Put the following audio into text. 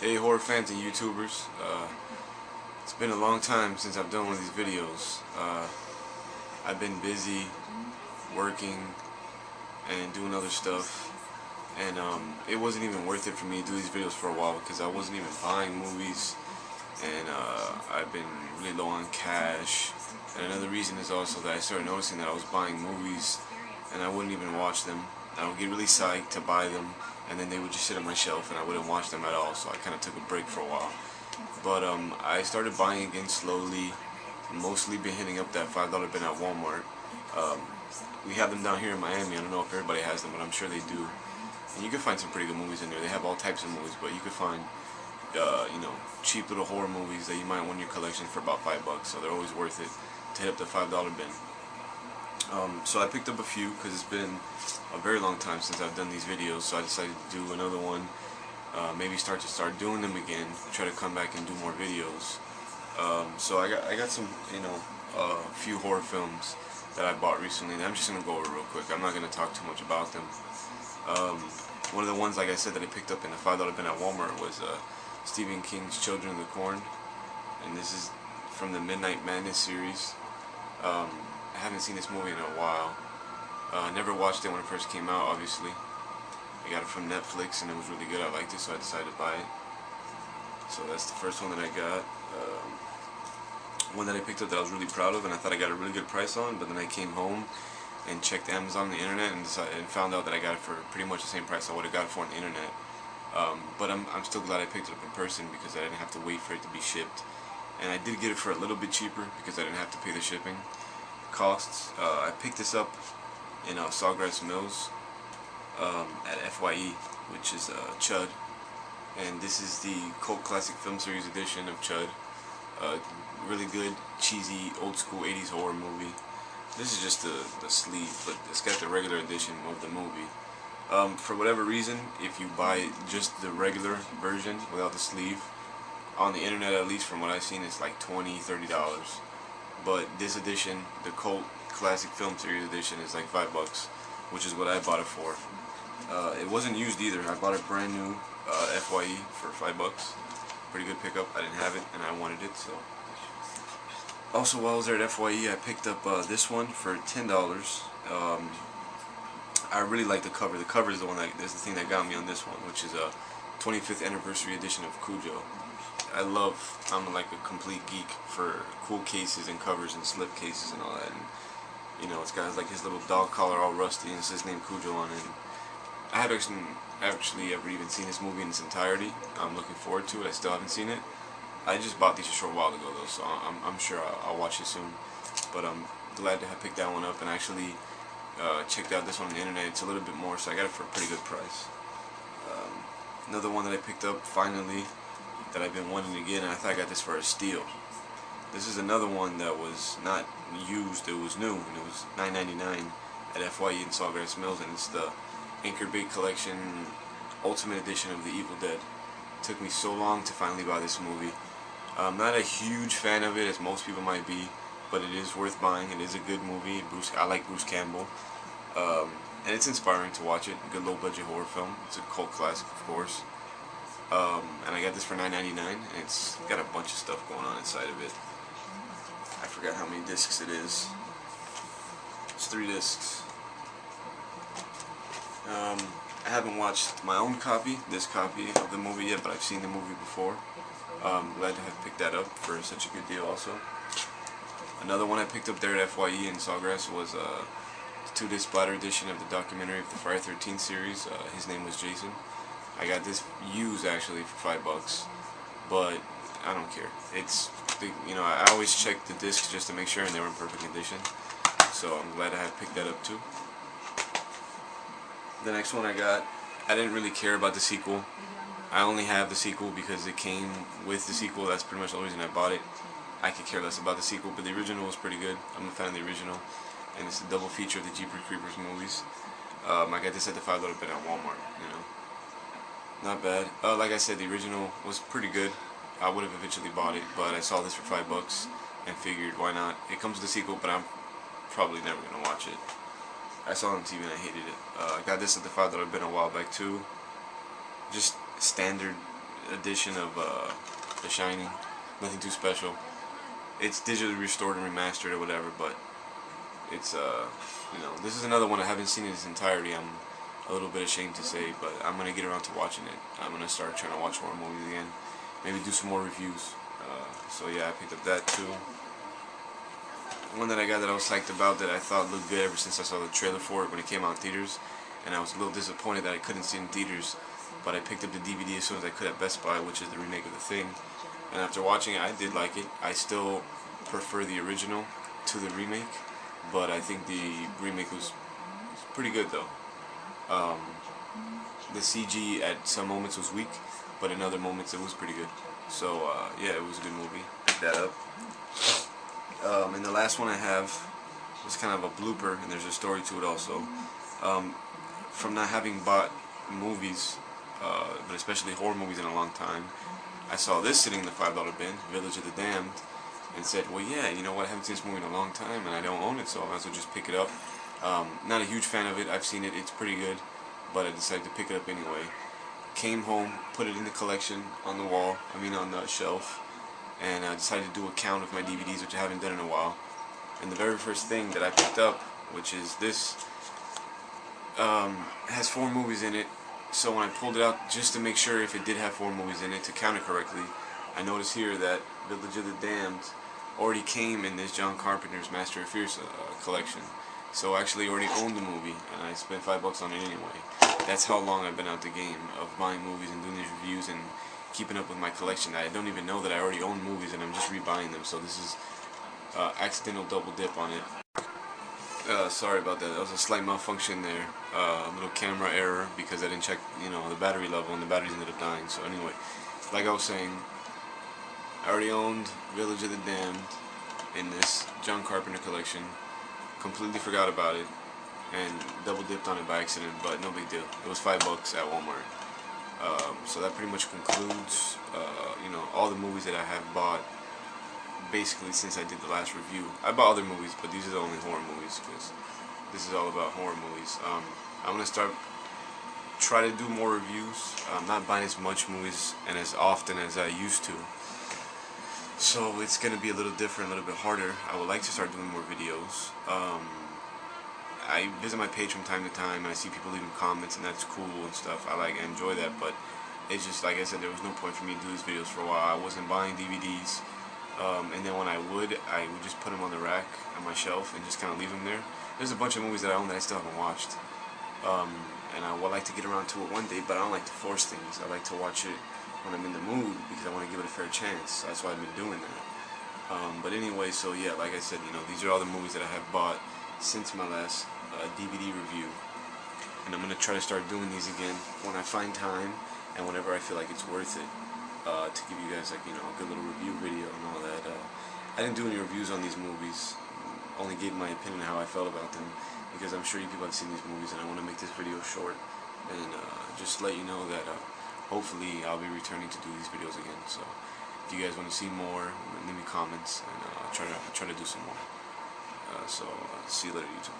Hey horror fans and YouTubers, it's been a long time since I've done one of these videos. I've been busy working and doing other stuff, and it wasn't even worth it for me to do these videos for a while because I wasn't even buying movies, and I've been really low on cash. And another reason is also that I started noticing that I was buying movies and I wouldn't even watch them. I would get really psyched to buy them, and then they would just sit on my shelf and I wouldn't watch them at all, so I kind of took a break for a while. But I started buying again slowly, mostly been hitting up that $5 bin at Walmart. We have them down here in Miami. I don't know if everybody has them, but I'm sure they do. And you can find some pretty good movies in there. They have all types of movies, but you can find cheap little horror movies that you might want in your collection for about $5, so they're always worth it to hit up the $5 bin. So I picked up a few because it's been a very long time since I've done these videos, so I decided to do another one, maybe start doing them again, try to come back and do more videos. So I got some, a few horror films that I bought recently, and I'm just going to go over real quick. I'm not going to talk too much about them. One of the ones, like I said, that I picked up in the $5 bin at Walmart was Stephen King's Children of the Corn, and this is from the Midnight Madness series. I haven't seen this movie in a while. Never watched it when it first came out, obviously. I got it from Netflix and it was really good. I liked it, so I decided to buy it. So that's the first one that I got. One that I picked up that I was really proud of and I thought I got a really good price on, but then I came home and checked Amazon on the internet and found out that I got it for pretty much the same price I would have got it for on the internet. But I'm still glad I picked it up in person because I didn't have to wait for it to be shipped. And I did get it for a little bit cheaper because I didn't have to pay the shipping costs. I picked this up in Sawgrass Mills at FYE, which is Chud, and this is the cult classic film series edition of Chud. Really good, cheesy, old school 80s horror movie. This is just the sleeve, but it's got the regular edition of the movie. For whatever reason, if you buy just the regular version without the sleeve, on the internet at least from what I've seen, it's like $20–30. But this edition, the cult classic film series edition, is like $5, which is what I bought it for. It wasn't used either. I bought it brand new FYE for $5. Pretty good pickup. I didn't have it and I wanted it, so. Also, while I was there at FYE, I picked up this one for $10. I really like the cover. The cover is the thing that got me on this one, which is a 25th anniversary edition of Cujo. I'm like a complete geek for cool cases and covers and slip cases and all that. And it's got like his little dog collar all rusty and it says name Cujo on it. And I haven't actually ever even seen this movie in its entirety. I'm looking forward to it. I still haven't seen it. I just bought these a short while ago though, so I'm sure I'll watch it soon. But I'm glad to have picked that one up and actually checked out this one on the internet. It's a little bit more, so I got it for a pretty good price. Another one that I picked up finally that I've been wanting to get, and I thought I got this for a steal. This is another one that was not used, it was new, and it was $9.99 at FYE in Sawgrass Mills, and it's the Anchor Bay Collection Ultimate Edition of The Evil Dead. It took me so long to finally buy this movie. I'm not a huge fan of it, as most people might be, but it is worth buying. It is a good movie. I like Bruce Campbell. And it's inspiring to watch it. Good low-budget horror film. It's a cult classic, of course. And I got this for $9.99, and it's got a bunch of stuff going on inside of it. I forgot how many discs it is. It's 3 discs. I haven't watched my own copy, this copy of the movie yet, but I've seen the movie before. Glad to have picked that up for such a good deal also. Another one I picked up there at FYE in Sawgrass was the 2-disc splatter edition of the documentary of the Friday 13th series. His name was Jason. I got this used actually for $5, but I don't care. I always check the discs just to make sure, and they were in perfect condition. So I'm glad I have picked that up too. The next one I got, I didn't really care about the sequel. I only have the sequel because it came with the sequel. That's pretty much the only reason I bought it. I could care less about the sequel, but the original was pretty good. I'm a fan of the original, and it's a double feature of the Jeepers Creepers movies. I got this at the $5 bin at Walmart. Not bad. Like I said, the original was pretty good. I would have eventually bought it, but I saw this for $5 and figured, why not? It comes with a sequel, but I'm probably never going to watch it. I saw it on TV and I hated it. I got this at the $5 bin a while back too. Just standard edition of The Shining. Nothing too special. It's digitally restored and remastered or whatever, but it's you know, this is another one I haven't seen in its entirety. I'm a little bit ashamed to say, but I'm gonna get around to watching it. I'm gonna start trying to watch horror movies again. Maybe do some more reviews. So yeah, I picked up that too. One that I got that I was psyched about, that I thought looked good ever since I saw the trailer for it when it came out in theaters, and I was a little disappointed that I couldn't see it in theaters, but I picked up the DVD as soon as I could at Best Buy, which is the remake of The Thing. And after watching it, I did like it. I still prefer the original to the remake, but I think the remake was pretty good though. The CG at some moments was weak, but in other moments it was pretty good. So yeah, it was a good movie. Pick that up. And the last one I have was kind of a blooper, and there's a story to it also. From not having bought movies, but especially horror movies in a long time, I saw this sitting in the $5 bin, Village of the Damned, and said, well yeah, you know what, I haven't seen this movie in a long time and I don't own it, so I might as well just pick it up. Not a huge fan of it. I've seen it, it's pretty good, but I decided to pick it up anyway. Came home, put it in the collection on the wall, on the shelf, and I decided to do a count of my DVDs, which I haven't done in a while. And the very first thing that I picked up, which is this, has 4 movies in it. So when I pulled it out just to make sure if it did have 4 movies in it, to count it correctly, I noticed here that Village of the Damned already came in this John Carpenter's Master of Fear collection. So I actually already owned the movie, and I spent $5 on it anyway. That's how long I've been out the game of buying movies and doing these reviews and keeping up with my collection. I don't even know that I already own movies and I'm just rebuying them, so this is accidental double dip on it. Sorry about that. That was a slight malfunction there. A little camera error because I didn't check, the battery level, and the batteries ended up dying. So anyway, like I was saying, I already owned Village of the Damned in this John Carpenter collection. Completely forgot about it and double dipped on it by accident, but no big deal. It was $5 at Walmart. So that pretty much concludes, all the movies that I have bought basically since I did the last review. I bought other movies, but these are the only horror movies because this is all about horror movies. I'm gonna try to do more reviews. I'm not buying as much movies and as often as I used to, so it's gonna be a little different, a little bit harder. I would like to start doing more videos. I visit my page from time to time and I see people leaving comments, and that's cool and stuff. I enjoy that, but it's just, like I said, there was no point for me to do these videos for a while. I wasn't buying DVDs, and then when I would just put them on the rack on my shelf and just kind of leave them there. There's a bunch of movies that I own that I still haven't watched, and I would like to get around to it one day, but I don't like to force things. I like to watch it when I'm in the mood because I want to give it a fair chance. That's why I've been doing that. But anyway, so yeah, like I said, these are all the movies that I have bought since my last DVD review, and I'm gonna try to start doing these again when I find time and whenever I feel like it's worth it, to give you guys a good little review video and all that. I didn't do any reviews on these movies, only gave my opinion on how I felt about them because I'm sure you people have seen these movies, and I want to make this video short and just let you know that hopefully I'll be returning to do these videos again. So if you guys want to see more, leave me comments, and I'll try to do some more. So see you later, YouTube.